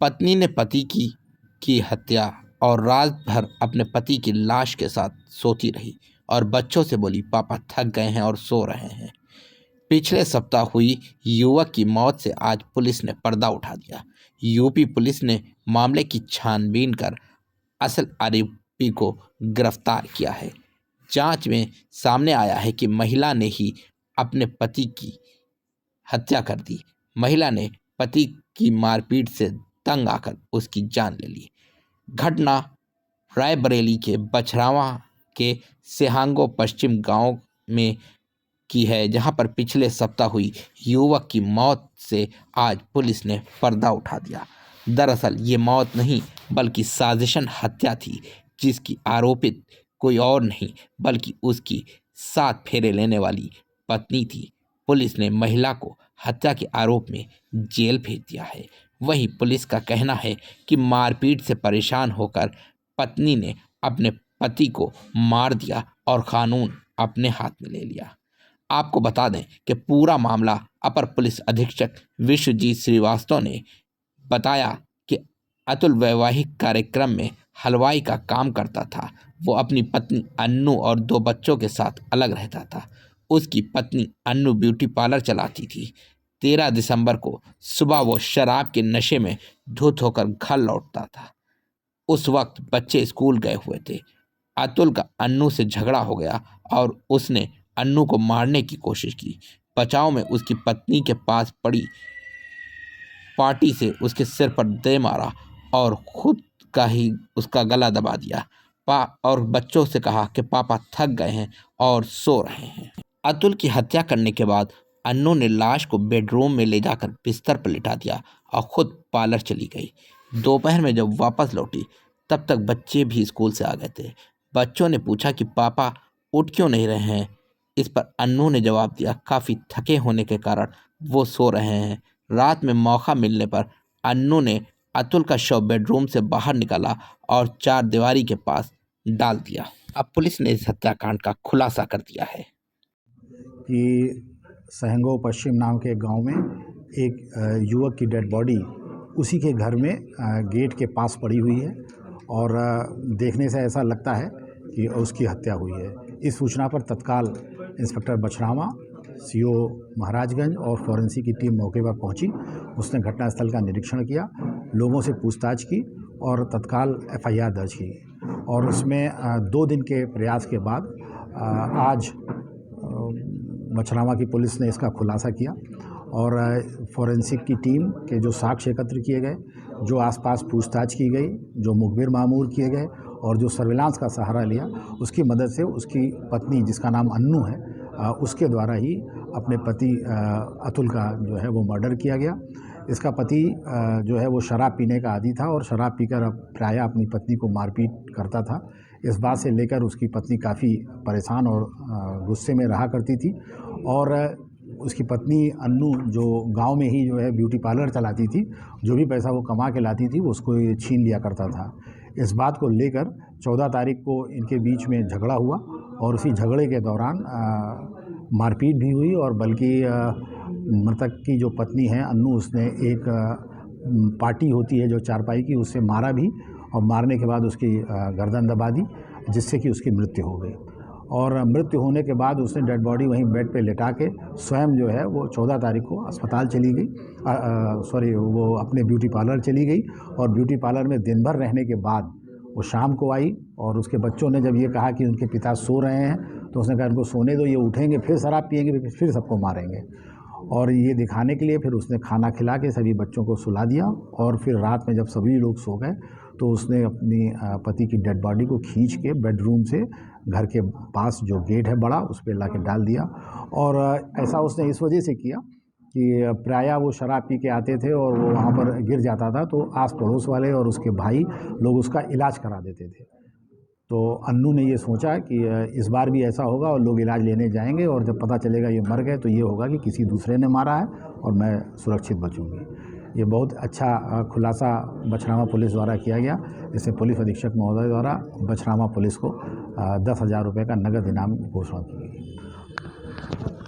पत्नी ने पति की हत्या और रात भर अपने पति की लाश के साथ सोती रही और बच्चों से बोली, पापा थक गए हैं और सो रहे हैं। पिछले सप्ताह हुई युवक की मौत से आज पुलिस ने पर्दा उठा दिया। यूपी पुलिस ने मामले की छानबीन कर असल आरोपी को गिरफ्तार किया है। जांच में सामने आया है कि महिला ने ही अपने पति की हत्या कर दी। महिला ने पति की मारपीट से तंग आकर उसकी जान ले ली। घटना रायबरेली के बछरावा के सेहांगो पश्चिम गांव में की है, जहां पर पिछले सप्ताह हुई युवक की मौत से आज पुलिस ने पर्दा उठा दिया। दरअसल ये मौत नहीं बल्कि साजिशन हत्या थी, जिसकी आरोपित कोई और नहीं बल्कि उसकी 7 फेरे लेने वाली पत्नी थी। पुलिस ने महिला को हत्या के आरोप में जेल भेज दिया है। वहीं पुलिस का कहना है कि मारपीट से परेशान होकर पत्नी ने अपने पति को मार दिया और कानून अपने हाथ में ले लिया। आपको बता दें कि पूरा मामला अपर पुलिस अधीक्षक विश्वजीत श्रीवास्तव ने बताया कि अतुल वैवाहिक कार्यक्रम में हलवाई का काम करता था। वो अपनी पत्नी अन्नू और 2 बच्चों के साथ अलग रहता था। उसकी पत्नी अन्नू ब्यूटी पार्लर चलाती थी। 13 दिसंबर को सुबह वो शराब के नशे में धुत होकर घर लौटता था। उस वक्त बच्चे स्कूल गए हुए थे। अतुल का अन्नू से झगड़ा हो गया और उसने अन्नू को मारने की कोशिश की। बचाव में उसकी पत्नी के पास पड़ी पार्टी से उसके सिर पर दे मारा और खुद का ही उसका गला दबा दिया और बच्चों से कहा कि पापा थक गए हैं और सो रहे हैं। अतुल की हत्या करने के बाद अन्नू ने लाश को बेडरूम में ले जाकर बिस्तर पर लिटा दिया और खुद पार्लर चली गई। दोपहर में जब वापस लौटी तब तक बच्चे भी स्कूल से आ गए थे। बच्चों ने पूछा कि पापा उठ क्यों नहीं रहे हैं। इस पर अन्नू ने जवाब दिया, काफ़ी थके होने के कारण वो सो रहे हैं। रात में मौका मिलने पर अन्नू ने अतुल का शव बेडरूम से बाहर निकाला और 4 दीवारी के पास डाल दिया। अब पुलिस ने इस हत्याकांड का खुलासा कर दिया है कि सहंगो पश्चिम नाम के गांव में एक युवक की डेड बॉडी उसी के घर में गेट के पास पड़ी हुई है और देखने से ऐसा लगता है कि उसकी हत्या हुई है। इस सूचना पर तत्काल इंस्पेक्टर बछरावा, सीओ महाराजगंज और फॉरेंसिक की टीम मौके पर पहुंची। उसने घटनास्थल का निरीक्षण किया, लोगों से पूछताछ की और तत्काल एफआईआर दर्ज की और उसमें 2 दिन के प्रयास के बाद आज बछरावा की पुलिस ने इसका खुलासा किया और फॉरेंसिक की टीम के जो साक्ष्य एकत्र किए गए, जो आसपास पूछताछ की गई, जो मुखबिर मामूर किए गए और जो सर्विलांस का सहारा लिया, उसकी मदद से उसकी पत्नी जिसका नाम अन्नू है, उसके द्वारा ही अपने पति अतुल का जो है वो मर्डर किया गया। इसका पति जो है वो शराब पीने का आदी था और शराब पीकर प्रायः अपनी पत्नी को मारपीट करता था। इस बात से लेकर उसकी पत्नी काफ़ी परेशान और गुस्से में रहा करती थी और उसकी पत्नी अन्नू जो गांव में ही जो है ब्यूटी पार्लर चलाती थी, जो भी पैसा वो कमा के लाती थी वो उसको ये छीन लिया करता था। इस बात को लेकर 14 तारीख को इनके बीच में झगड़ा हुआ और उसी झगड़े के दौरान मारपीट भी हुई और बल्कि मृतक की जो पत्नी है अन्नू, उसने एक पार्टी होती है जो चारपाई की, उससे मारा भी और मारने के बाद उसकी गर्दन दबा दी, जिससे कि उसकी मृत्यु हो गई। और मृत्यु होने के बाद उसने डेड बॉडी वहीं बेड पे लेटा के स्वयं जो है वो 14 तारीख को अस्पताल चली गई, वो अपने ब्यूटी पार्लर चली गई और ब्यूटी पार्लर में दिन भर रहने के बाद वो शाम को आई और उसके बच्चों ने जब ये कहा कि उनके पिता सो रहे हैं तो उसने कहा इनको सोने दो, ये उठेंगे फिर शराब पिएंगे फिर सबको मारेंगे। और ये दिखाने के लिए फिर उसने खाना खिला के सभी बच्चों को सुला दिया और फिर रात में जब सभी लोग सो गए तो उसने अपनी पति की डेड बॉडी को खींच के बेडरूम से घर के पास जो गेट है बड़ा, उस पर ला के डाल दिया। और ऐसा उसने इस वजह से किया कि प्रायः वो शराब पी के आते थे और वो वहाँ पर गिर जाता था तो आस पड़ोस वाले और उसके भाई लोग उसका इलाज करा देते थे। तो अन्नू ने ये सोचा कि इस बार भी ऐसा होगा और लोग इलाज लेने जाएंगे और जब पता चलेगा ये मर गए तो ये होगा कि किसी दूसरे ने मारा है और मैं सुरक्षित बचूंगी। ये बहुत अच्छा खुलासा बछरावा पुलिस द्वारा किया गया, जिससे पुलिस अधीक्षक महोदय द्वारा बछरावा पुलिस को 10,000 रुपये का नगद इनाम घोषणा की गई।